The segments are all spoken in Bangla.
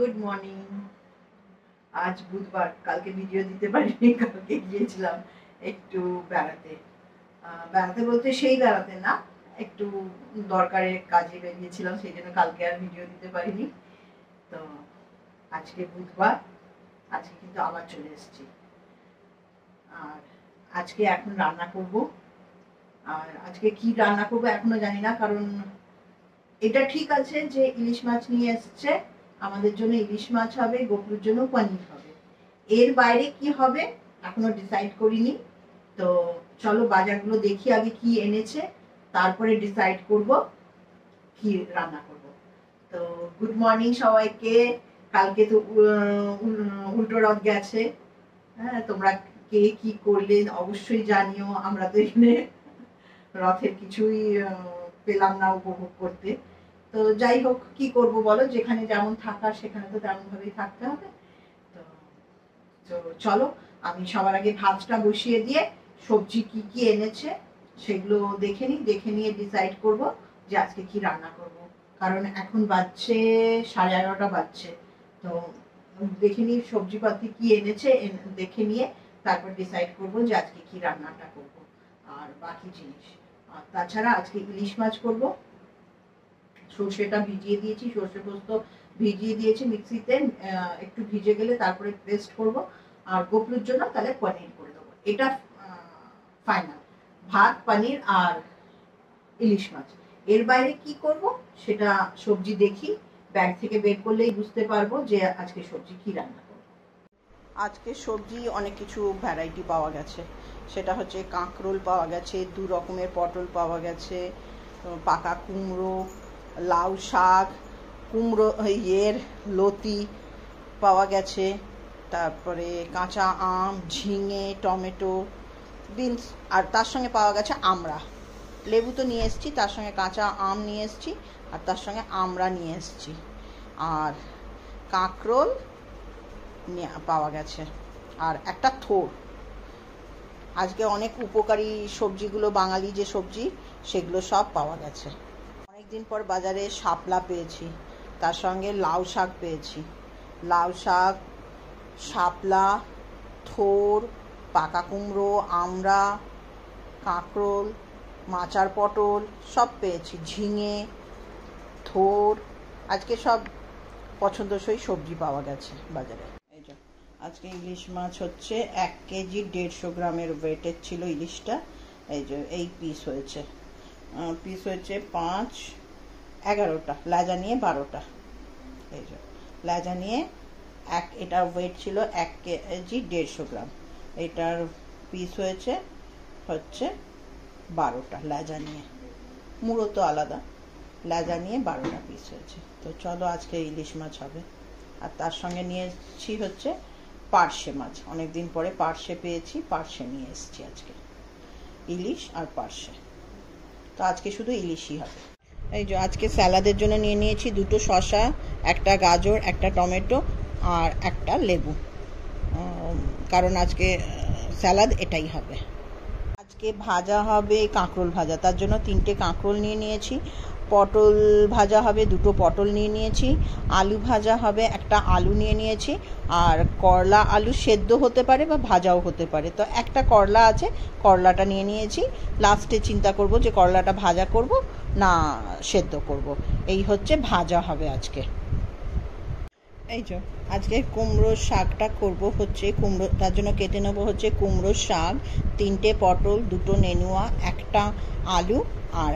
Good morning. আজ বুধবার, কালকে ভিডিও দিতে পারিনি। কালকে গিয়েছিলাম একটু বেড়াতে। বেড়াতে বলতে সেই বেড়াতে না, একটু দরকারে কাজে বেরিয়েছিলাম, সেই জন্য কালকে আর ভিডিও দিতে পারিনি। তো আজকে বুধবার, আজকে কিন্তু আবার চলে এসেছি। আর আজকে এখন রান্না করব। আর আজকে কি রান্না করব এখনো জানি না, কারণ এটা ঠিক আছে যে ইলিশ মাছ নিয়ে এসছে, আমাদের জন্য ইলিশ মাছ হবে, গোপুর জন্য পনির হবে। এর বাইরে কি হবে এখনো ডিসাইড করিনি। তো চলো বাজারগুলো দেখি আগে কি এনেছে, তারপরে ডিসাইড করব কি রান্না করব। তো গুড মর্নিং সবাইকে। কালকে তো উল্টো রথ গেছে। হ্যাঁ, তোমরা কে কি করলে অবশ্যই জানিও। আমরা তো এখানে রথের কিছুই পেলাম না উপভোগ করতে। তো যাই হোক, কি করব বলো, যেখানে যেমন থাকার সেখানে তো তেমন ভাবেই থাকতে হবে। তো চলো আমি সবার আগে ভাতটা বসিয়ে দিয়ে সবজি কি কি এনেছে সেগুলো দেখে নিই, দেখে নিয়ে ডিসাইড করব যে আজকে কি রান্না করব। কারণ এখন বাজছে 11:30 বাজছে। তো দেখে নিই সবজিপাতি কি এনেছে, দেখে নিয়ে তারপর ডিসাইড করব যে আজকে কি রান্নাটা করব আর বাকি জিনিস। আর তাছাড়া আজকে ইলিশ মাছ করব। সর্ষেটা ভিজিয়ে দিয়েছি, সর্ষে পোস্ত ভিজিয়ে দিয়েছি মিক্সিতে, একটু ভিজে গেলে তারপরে পেস্ট করব। আর গোপলুর জন্য তাহলে পনির করে দেবো। এটা ফাইনাল। ভাত, পনির আর ইলিশ মাছ। এর বাইরে কি করব সেটা সবজি দেখি, ব্যাগ থেকে বের করলেই বুঝতে পারবো যে আজকে সবজি কি রান্না করব। আজকে সবজি অনেক কিছু ভ্যারাইটি পাওয়া গেছে। সেটা হচ্ছে কাঁকরোল পাওয়া গেছে, 2 রকমের পটল পাওয়া গেছে, পাকা কুমড়ো, লাউ শাক, কুমড়ো লতি পাওয়া গেছে, তারপরে কাঁচা আম, ঝিঙে, টমেটো, বিনস, আর তার সঙ্গে পাওয়া গেছে আমড়া। লেবু তো নিয়ে এসেছি, তার সঙ্গে কাঁচা আম নিয়ে এসেছি, আর তার সঙ্গে আমড়া নিয়ে এসেছি। আর কাঁকরোল পাওয়া গেছে, আর একটা থোড়। আজকে অনেক উপকারী সবজিগুলো, বাঙালি যে সবজি সেগুলো সব পাওয়া গেছে। অনেকদিন পর বাজারে শাপলা পেয়েছি, তার সঙ্গে লাউ শাক পেয়েছি। লাউ শাক, শাপলা, থোড়, পাকা কুমড়ো, আমড়া, কাঁকরোল, মাচার পটল সব পেয়েছি, ঝিঙে, থোড়। আজকে সব পছন্দসই সবজি পাওয়া গেছে বাজারে। এই যে আজকে ইলিশ মাছ হচ্ছে 1 কেজি 150 গ্রামের ওয়েটের ছিল ইলিশটা। এই যে এই পিস হয়েছে 5-11টা, লেজা নিয়ে 12টা। এই যে লেজা নিয়ে এটার ওয়েট ছিল 1 কেজি 150 গ্রাম। এটার পিস হচ্ছে 12টা লেজা নিয়ে। মুড়ো তো আলাদা, লেজা নিয়ে 12টা পিস হয়েছে। তো চলো আজকে ইলিশ মাছ হবে। আর তার সঙ্গে নিয়েছি হচ্ছে পার্শে মাছ। অনেকদিন পরে পার্শে পেয়েছি, পার্শে নিয়ে এসেছি আজকে। ইলিশ আর পার্শে। তো আজকে শুধু ইলিশই হবে। এই যে আজকে স্যালাদের জন্য নিয়ে নিয়েছি 2টো শসা, একটা গাজর, একটা টমেটো আর একটা লেবু, কারণ আজকে স্যালাদ এটাই হবে। আজকে ভাজা হবে কাঁকরোল ভাজা, তার জন্য 3টে কাঁকরোল নিয়ে নিয়েছি। পটল ভাজা হবে, 2টো পটল নিয়ে নিয়েছি। আলু ভাজা হবে, একটা আলু নিয়ে নিয়েছি। আর করলা আলু সেদ্ধ হতে পারে বা ভাজাও হতে পারে, তো একটা করলা আছে, করলাটা নিয়ে নিয়েছি। লাস্টে চিন্তা করব যে করলাটা ভাজা করব না সেদ্ধ করব। এই হচ্ছে ভাজা হবে আজকে। এই যে আজকে কুমড়োর শাকটা করব হচ্ছে কুমড়ো, তার জন্য কেটে নেব হচ্ছে কুমড়োর শাক, 3টে পটল, 2টো নেনুয়া, একটা আলু আর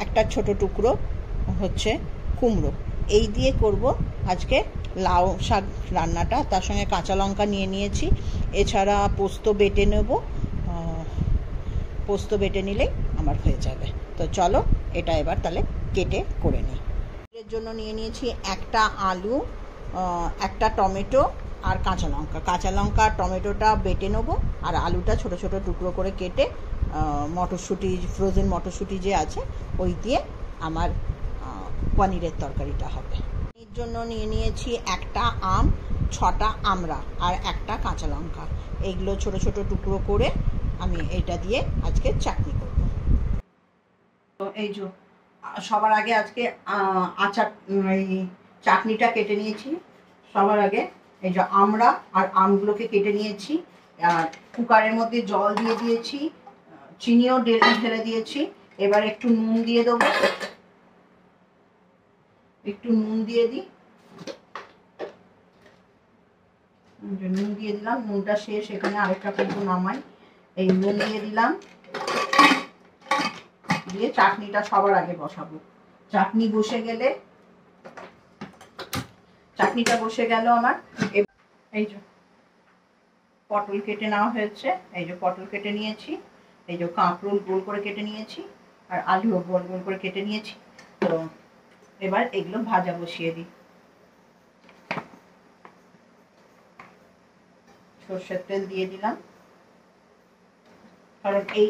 একটা ছোট টুকরো হচ্ছে কুমড়ো। এই দিয়ে করব আজকে লাউ শাক রান্নাটা। তার সঙ্গে কাঁচা লঙ্কা নিয়ে নিয়েছি। এছাড়া পোস্ত বেটে নেব, পোস্ত বেটে নিলেই আমার হয়ে যাবে। তো চলো এটা এবার তাহলে কেটে করে নিই। এর জন্য নিয়ে নিয়েছি একটা আলু, একটা টমেটো আর কাঁচা লঙ্কা। কাঁচা লঙ্কা আর টমেটোটা বেটে নেবো, আর আলুটা ছোট ছোট টুকরো করে কেটে মটরশুঁটি, ফ্রোজেন মটরশুঁটি যে আছে ওই দিয়ে আমার পনিরের তরকারিটা হবে। এর জন্য নিয়ে নিয়েছি একটা আম, 6টা আমড়া আর একটা কাঁচা লঙ্কা। এইগুলো ছোট ছোট টুকরো করে আমি এটা দিয়ে আজকে চাটনি করব। তো এই যে সবার আগে আজকে আচার, এই চাটনিটা কেটে নিয়েছি সবার আগে। এই যে আমরা আর আমগুলোকে কেটে নিয়েছি, আর কুকারের মধ্যে জল দিয়ে দিয়েছি, চিনিও ঢেলে দিয়েছি। এবার একটু নুন দিয়ে দেবো, একটু নুন দিয়ে দিই, নুন দিয়ে দিলাম। নুনটা শেষ, এখানে আরেকটা কিন্তু নামাই। এই নুন দিয়ে দিলাম, দিয়ে চাটনিটা সবার আগে বসাবো। চাটনিটা বসে গেল আমার। এই যে পটল কেটে নেওয়া হয়েছে, এই যে পটল কেটে নিয়েছি, এই যে কাঁকরোল গোল করে কেটে নিয়েছি, আর আলুও গোল গোল করে কেটে নিয়েছি। তো এবার এগুলো ভাজা বসিয়ে দিই। সর্ষের তেল দিয়ে দিলাম, কারণ এই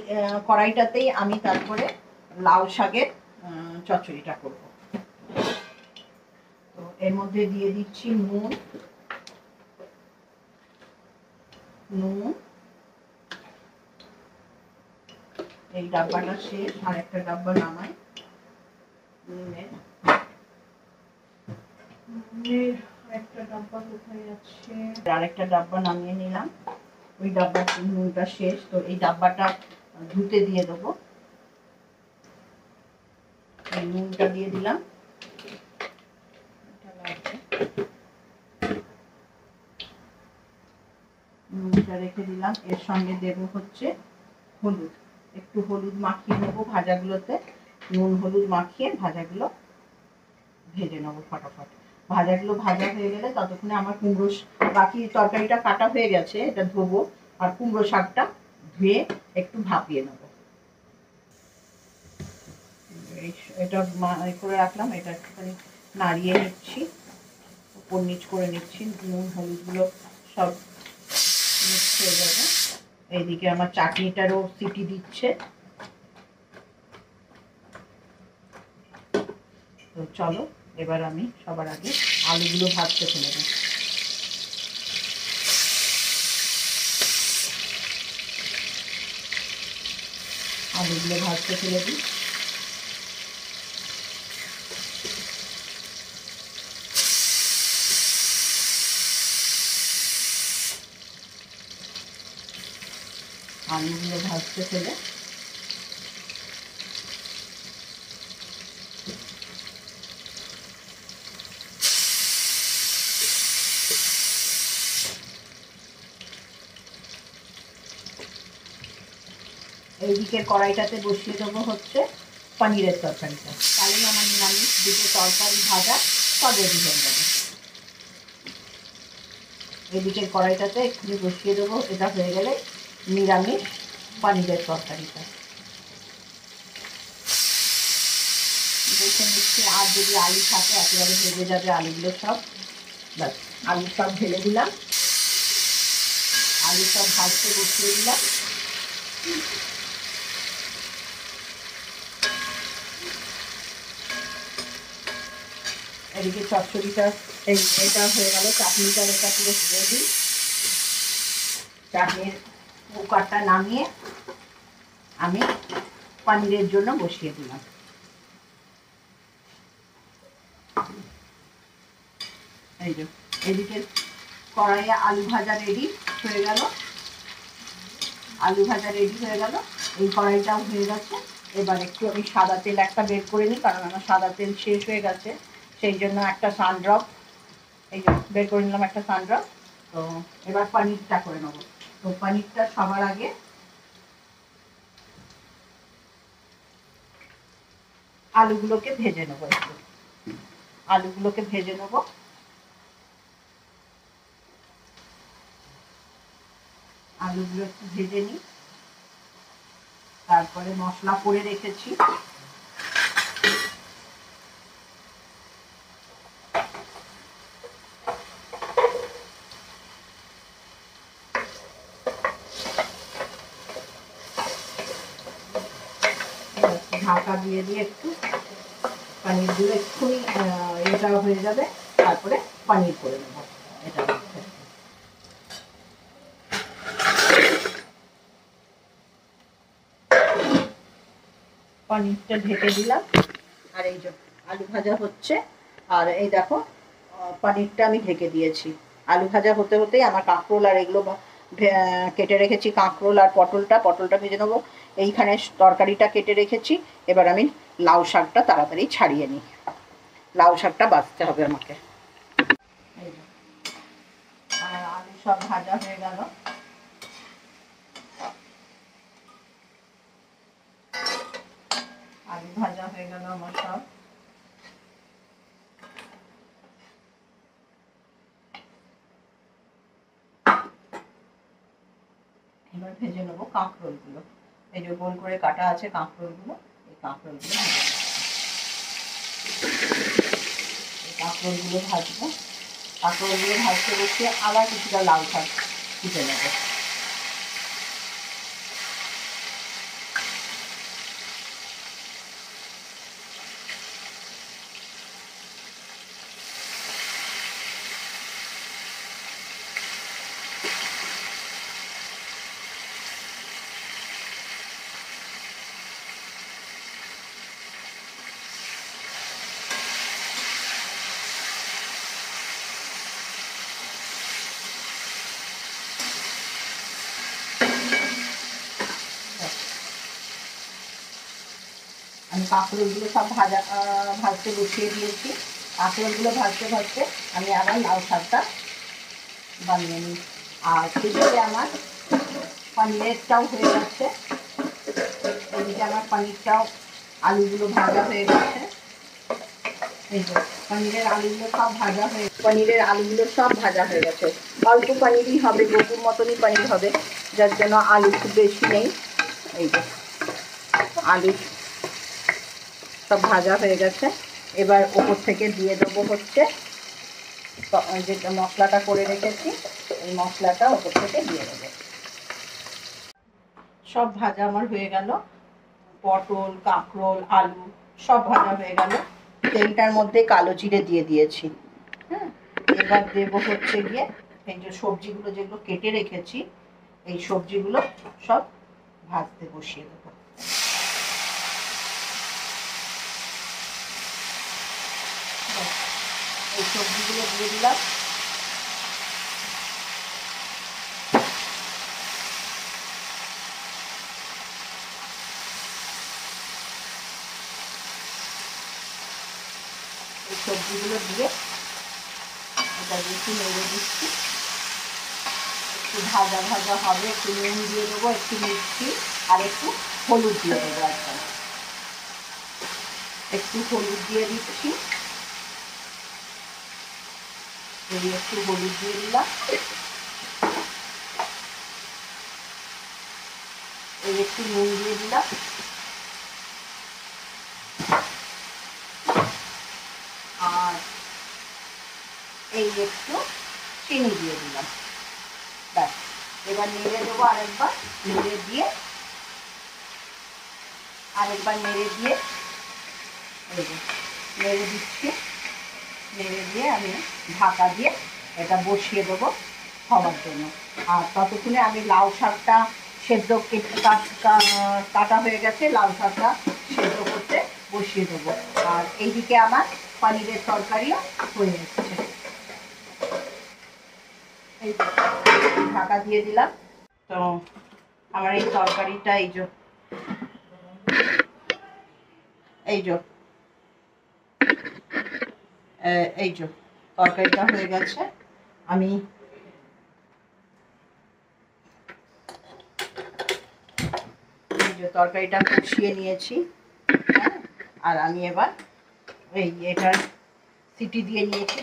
কড়াইটাতেই আমি তারপরে লাউ শাকের চচ্চড়িটা করব। তো এর মধ্যে দিয়ে দিচ্ছি নুন, এই ডাব্বাটা শেষ, আর একটা ডাব্বা নামাই নুনের। একটা ডাব্বা কোথায় আছে, আরেকটা ডাব্বা নামিয়ে নিলাম। ওই ডাব্বার নুনটা শেষ, তো এই ডাব্বাটা ধুতে দিয়ে দেবো। এই নুনটা দিয়ে দিলাম, নুনটা রেখে দিলাম। এর সঙ্গে দেবো হচ্ছে হলুদ, একটু হলুদ মাখিয়ে নেবো ভাজাগুলোতে। নুন হলুদ মাখিয়ে ভাজাগুলো ভেজে নেবো ফটাফট। ভাজাগুলো ভাজা হয়ে গেলে ততক্ষণে আমার কুমড়ো, বাকি তরকারিটা কাটা হয়ে গেছে, এটা ধোবো। আর কুমড়ো শাকটা ধুয়ে একটু ভাপিয়ে নেব। এটা করে রাখলাম, এটা একটুখানি নাড়িয়ে নিচ্ছি, উপর নিচ করে নিচ্ছি। নুন হলুদগুলো সব মিক্স হয়ে যাবে। এইদিকে আমার চাটনিটারও সিটি দিচ্ছে। তো চলো এবার আমি সবার আগে আলুগুলো ভাজতে ফেলে দিই। আলুগুলো ভাজতে ফেলে দিই। আলুগুলো ভাজতে ফেলে এইদিকে কড়াইটাতে বসিয়ে দেবো হচ্ছে পনিরের তরকারিটা। তাহলে আমার নিরামিষ দুটো তরকারি ভাজা সব রেডি হয়ে যাবে। এদিকে কড়াইটাতে একটু বসিয়ে দেবো, এটা হয়ে গেলে নিরামিষ পনিরের তরকারিটা দেখে নিচ্ছি। আর যদি আলু থাকে একেবারে ভেজে যাবে আলুগুলো সব। ব্যাস, আলু সব ঢেলে দিলাম, আলু সব ভাজতে বসিয়ে দিলাম। এদিকে চচ্চড়িটা এটা হয়ে গেল, চাটনিটা এটা পুরো রেডি। চাটনির কুকারটা নামিয়ে আমি পনিরের জন্য বসিয়ে দিলাম। এই যে এদিকে কড়াইয়ে আলু ভাজা রেডি হয়ে গেল, এই কড়াইটাও হয়ে গেছে। এবার একটু আমি সাদা তেল একটা বের করে নিই, কারণ আমার সাদা তেল শেষ হয়ে গেছে, সেই জন্য একটা সানড্রপ এই যে বের করে নিলাম, একটা সানড্রপ। তো এবার পনিরটা করে নেবো। তো পনিরটা সবার আগে আলুগুলোকে ভেজে নেবো, একটু আলুগুলোকে ভেজে নেবো। আলুগুলো একটু ভেজে নিই, তারপরে মশলা করে রেখেছি ঢাকা দিয়ে দিয়ে একটু পনিরগুলো এক্ষুনি এটা হয়ে যাবে, তারপরে পনির করে নেবো। এটা পনিরটা ঢেকে দিলাম, আর এই যে আলু ভাজা হচ্ছে। আর এই দেখো পনিরটা আমি ঢেকে দিয়েছি। আলু ভাজা হতে হতেই আমার কাঁকরোল আর এগুলো কেটে রেখেছি, কাঁকরোল আর পটলটা ভেজে নেবো। এইখানে তরকারিটা কেটে রেখেছি। এবার আমি লাউ শাকটা তাড়াতাড়ি ছাড়িয়ে নিই। লাউ শাকটা বাছতে হবে আমাকে। আর আলু সব ভাজা হয়ে গেল। আলু ভাজা হয়ে গেল আমার সব। এবার ভেজে নেবো কাঁকরোলগুলো। এই যে গোল করে কাটা আছে কাঁকরোলগুলো, এই কাঁকরোলগুলো ভেজে নেবো। এই কাঁকরোলগুলো ভাজবো। কাঁকরোলগুলো ভাজতে বসিয়ে আবার কিছুটা লাউ শাক ফুটে নেবো। আমি কাঁকরোলগুলো সব ভাজতে বসিয়ে দিয়েছি। কাঁকরোলগুলো ভাজতে ভাজতে আমি আবার লাউ শাকটা বানিয়ে নিই। আর এদিকে আমার পনিরেরটাও হয়ে যাচ্ছে। এদিকে আমার পনিরটাও, আলুগুলো ভাজা হয়ে গেছে। এই যে পনিরের আলুগুলো সব ভাজা হয়ে গেছে। অল্প পনিরই হবে, গরুর মতনই পনির হবে, যার জন্য আলু খুব বেশি নেই। এই যে আলু সব ভাজা হয়ে গেছে। এবার ওপর থেকে দিয়ে দেবো হচ্ছে যে মশলাটা করে রেখেছি, এই মশলাটা ওপর থেকে দিয়ে দেবো। সব ভাজা আমার হয়ে গেল। পটল, কাঁকরোল, আলু সব ভাজা হয়ে গেল। তেলটার মধ্যে কালো জিরে দিয়ে দিয়েছি। হ্যাঁ, এবার দেবো হচ্ছে গিয়ে এই যে সবজিগুলো যেগুলো কেটে রেখেছি, এই সবজিগুলো সব ভাজতে বসিয়ে দেবো। এই সবজিগুলো দিয়ে দিলাম। এই সবজিগুলো দিয়ে এটা একটু নেড়ে দিচ্ছি। একটু ভাজা ভাজা হবে, একটু নুন দিয়ে দেবো, একটু মিষ্টি আর একটু হলুদ দিয়ে দেবো। একটু হলুদ দিয়ে দিচ্ছি। একটু হলুদ দিয়ে দিলাম। একটু নুন দিয়ে দিলাম। আর এই একটু চিনি দিয়ে দিলাম। ব্যাস, এবার নেড়ে দেবো আরেকবার। নেড়ে দিয়ে নেড়ে দিচ্ছি। নেড়ে দিয়ে আমি ঢাকা দিয়ে এটা বসিয়ে দেবো হওয়ার জন্য। আর ততক্ষণে আমি লাউ শাকটা সেদ্ধ কাটা হয়ে গেছে, লাউ শাকটা সেদ্ধ করতে বসিয়ে দেবো। আর এইদিকে আমার পনিরের তরকারিও হয়ে যাচ্ছে। এই ঢাকা দিয়ে দিলাম। তো আমার এই তরকারিটা এই যে তরকারিটা হয়ে গেছে। আমি এই যে তরকারিটা কষিয়ে নিয়েছি। আর আমি এবার এটার সিটি দিয়ে নিয়েছি।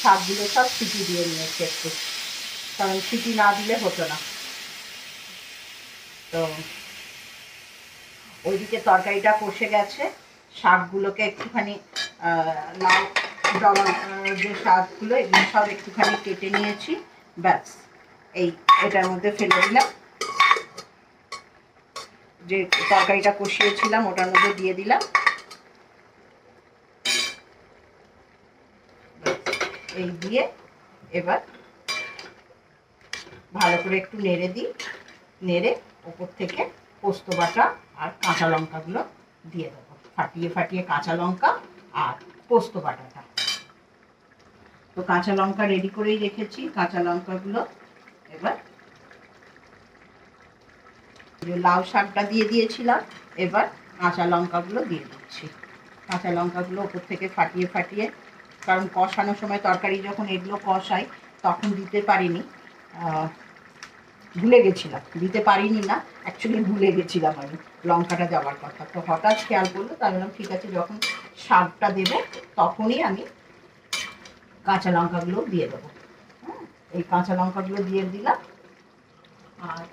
শাকগুলো সব সিটি দিয়ে নিয়েছি একটু, কারণ সিটি না দিলে হতো না। তো ওইদিকে তরকারিটা কষে গেছে। শাকগুলোকে একটুখানি লাউ যে শাকগুলো এগুলো সব একটুখানি কেটে নিয়েছি। ব্যাস, এটার মধ্যে ফেলে দিলাম। যে তরকারিটা কষিয়েছিলাম ওটার মধ্যে দিয়ে দিলাম। এই দিয়ে এবার ভালো করে একটু নেড়ে দিই। নেড়ে ওপর থেকে পোস্ত বাটা আর কাঁচা লঙ্কাগুলো দিয়ে দেবো। ফাটিয়ে কাঁচা লঙ্কা আর পোস্ত বাটাটা তো কাঁচা লঙ্কা রেডি করেই রেখেছি। কাঁচা লঙ্কাগুলো এবার লাউ শাকটা দিয়ে দিয়েছিলাম, এবার কাঁচা লঙ্কাগুলো দিয়ে দিচ্ছি। কাঁচা লঙ্কাগুলো ওপর থেকে ফাটিয়ে ফাটিয়ে, কারণ কষানোর সময় তরকারি যখন এগুলো কষাই তখন দিতে পারিনি, ভুলে গেছিলাম, দিতে পারিনি না অ্যাকচুয়ালি ভুলে গেছিলাম আমি, লঙ্কাটা যাওয়ার কথা। তো হঠাৎ খেয়াল করলো, তাই বললাম ঠিক আছে যখন শাকটা দেবো তখনই আমি কাঁচা লঙ্কাগুলো দিয়ে দেবো। হ্যাঁ, এই কাঁচা লঙ্কাগুলো দিয়ে দিলাম। আর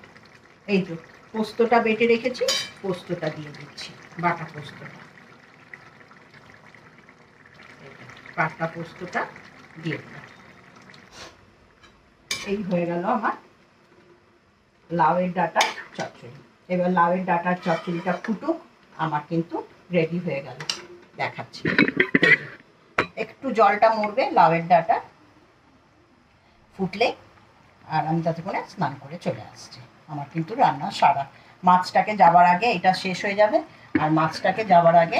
এই তো পোস্তটা বেটে রেখেছি, পোস্তটা দিয়ে দিচ্ছি, বাটা পোস্তটা, বাটা পোস্তটা দিয়ে দিলাম। এই হয়ে গেল আমার লাউয়ের ডাঁটার চচ্চড়ি। এবার লাউয়ের ডাঁটার চচ্চড়িটা ফুটুক, আমার কিন্তু রেডি হয়ে গেল, দেখাচ্ছি। একটু জলটা মরবে লাউয়ের ডাঁটা ফুটলে, আর আমি ততক্ষণে স্নান করে চলে আসছি। আমার কিন্তু রান্না সারা, মাছটাকে যাবার আগে এটা শেষ হয়ে যাবে, আর মাছটাকে যাবার আগে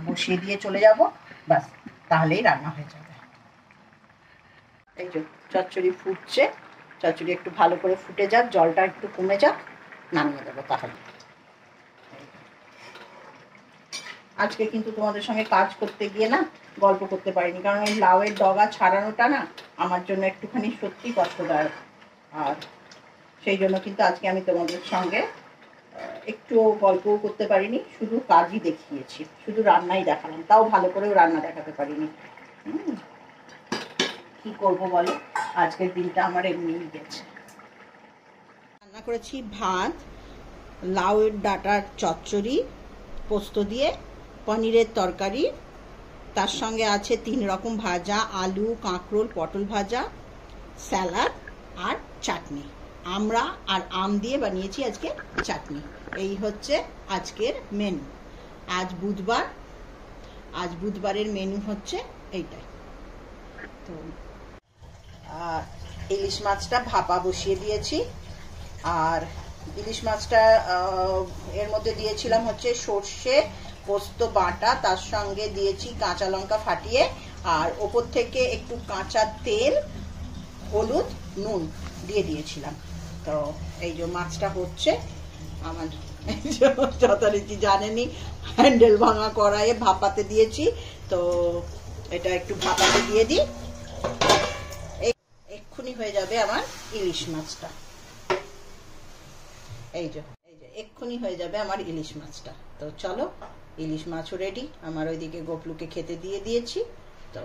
বসিয়ে দিয়ে চলে যাব, ব্যাস তাহলেই রান্না হয়ে যাবে। এই যে চচ্চড়ি ফুটছে, চচ্চড়ি একটু ভালো করে ফুটে যাক, জলটা একটু কমে যাক, নামিয়ে দেবো তাহলে। আজকে কিন্তু তোমাদের সঙ্গে কাজ করতে গিয়ে না গল্প করতে পারিনি, কারণ এই লাউয়ের ডগা ছাড়ানোটা না আমার জন্য একটুখানি সত্যি কষ্টদায়ক, আর সেই জন্য কিন্তু আজকে আমি তোমাদের সঙ্গে একটুও গল্পও করতে পারিনি, শুধু কাজই দেখিয়েছি, শুধু রান্নাই দেখালাম, তাও ভালো করেও রান্না দেখাতে পারিনি। কি করবো বলো, আজকের দিনটা আমার এমনিই গেছে। রান্না করেছি ভাত, লাউয়ের ডাঁটার চচ্চড়ি, পোস্ত দিয়ে পনিরের তরকারি, তার সঙ্গে আছে 3 রকম ভাজা, আলু, কাঁকরোল, পটল ভাজা, স্যালাড আর চাটনি। আমরা আর আম দিয়ে বানিয়েছি আজকে চাটনি। এই হচ্ছে আজকের মেনু। আজ বুধবার, আজ বুধবারের মেনু হচ্ছে এইটাই। তো ইলিশ মাছটা ভাপা বসিয়ে দিয়েছি, আর ইলিশ মাছটা এর মধ্যে দিয়েছিলাম হচ্ছে সর্ষে পোস্ত বাটা, তার সঙ্গে দিয়েছি কাঁচা লঙ্কা ফাটিয়ে, আর ওপর থেকে একটু কাঁচা তেল, হলুদ, নুন দিয়ে দিয়েছিলাম। তো এই যে মাছটা হচ্ছে আমার, যথারীতি জানেনি হ্যান্ডেল ভাঙা কড়াইয়ে ভাপাতে দিয়েছি, তো এটা একটু ভাপাতে দিয়ে দিই, এক্ষুনি হয়ে যাবে আমার ইলিশ মাছটা। এই যে এক্ষুনি হয়ে যাবে আমার ইলিশ মাছটা। তো চলো, ইলিশ মাছও রেডি, আমার ওইদিকে গোপলুকে খেতে দিয়ে দিয়েছি। তো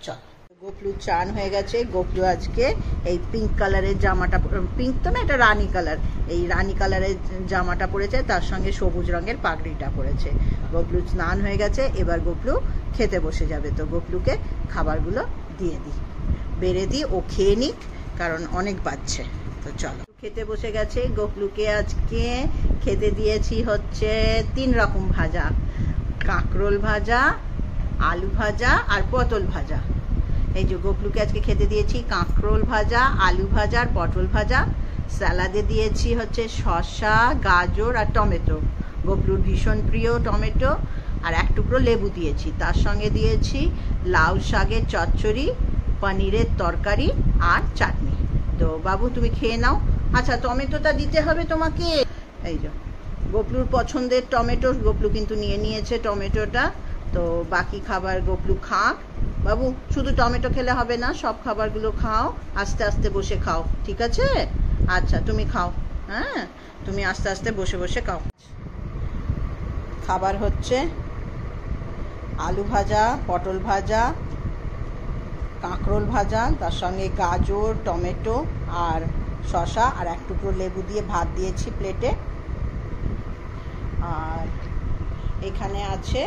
চলো, গোপলু চান হয়ে গেছে। গোপলু আজকে এই পিঙ্ক কালারের জামাটা, পিঙ্ক তো না, এটা রানী কালার, এই রানী কালারের জামাটা পরেছে, তার সঙ্গে সবুজ রঙের পাগড়িটা পরেছে। গোপলু স্নান হয়ে গেছে, এবার গোপলু খেতে বসে যাবে। তো গোপলুকে খাবারগুলো দিয়ে দিই, বেড়ে দিই, ও খেয়ে নিক, কারণ অনেক বাচ্চা। তো চলো, খেতে বসে গেছে। গোপলুকে আজকে খেতে দিয়েছি হচ্ছে 3 রকম ভাজা, কাঁকরোল ভাজা, আলু ভাজা আর পটল ভাজা। এই যে গোপলুকে আজকে খেতে দিয়েছি কাঁকরোল ভাজা, আলু ভাজা আর পটল ভাজা। স্যালাডে দিয়েছি হচ্ছে শসা, গাজর আর টমেটো, গোপলুর ভীষণ প্রিয় টমেটো, আর 1 টুকরো লেবু দিয়েছি। তার সঙ্গে দিয়েছি লাউ শাকের চচ্চড়ি, পনিরের তরকারি আর চাটনি। তো বাবু তুমি খেয়ে নাও। আচ্ছা, টমেটোটা দিতে হবে তোমাকে। এই যে গোপলুর পছন্দের টমেটো, গোপলু কিন্তু নিয়ে নিয়েছে টমেটোটা। তো বাকি খাবার গোপলু খাক। বাবু শুধু টমেটো খেলে হবে না, সব খাবারগুলো খাও, আস্তে আস্তে বসে খাও, ঠিক আছে? আচ্ছা তুমি খাও, হ্যাঁ তুমি আস্তে আস্তে বসে বসে খাও। খাবার হচ্ছে আলু ভাজা, পটল ভাজা, কাঁকরোল ভাজা, তার সঙ্গে গাজর, টমেটো আর শসা আর 1 টুকরো লেবু দিয়ে ভাত দিয়েছি প্লেটে। আর এখানে আছে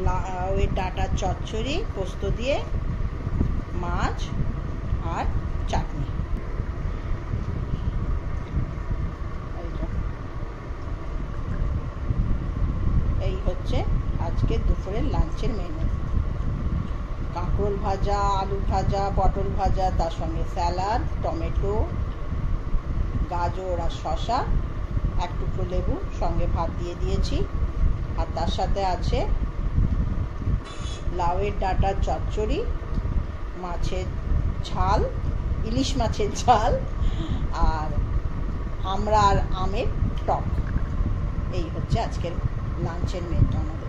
লাউয়ের ডাঁটার চচ্চড়ি, পোস্ত দিয়ে, মাছ আর চাটনি। এই হচ্ছে আজকে দুপুরের লাঞ্চের মেনু। কাঁকরোল ভাজা, আলু ভাজা, পটল ভাজা, তার সঙ্গে স্যালাড, টমেটো, গাজর আর শসা, 1 টুকরো লেবু, সঙ্গে ভাত দিয়ে দিয়েছি। আর তার সাথে আছে লাউয়ের ডাঁটার চচ্চড়ি, মাছের ঝাল, ইলিশ মাছের ঝাল, আর আমরা আর আমের টক। এই হচ্ছে আজকের লাঞ্চের মেনু।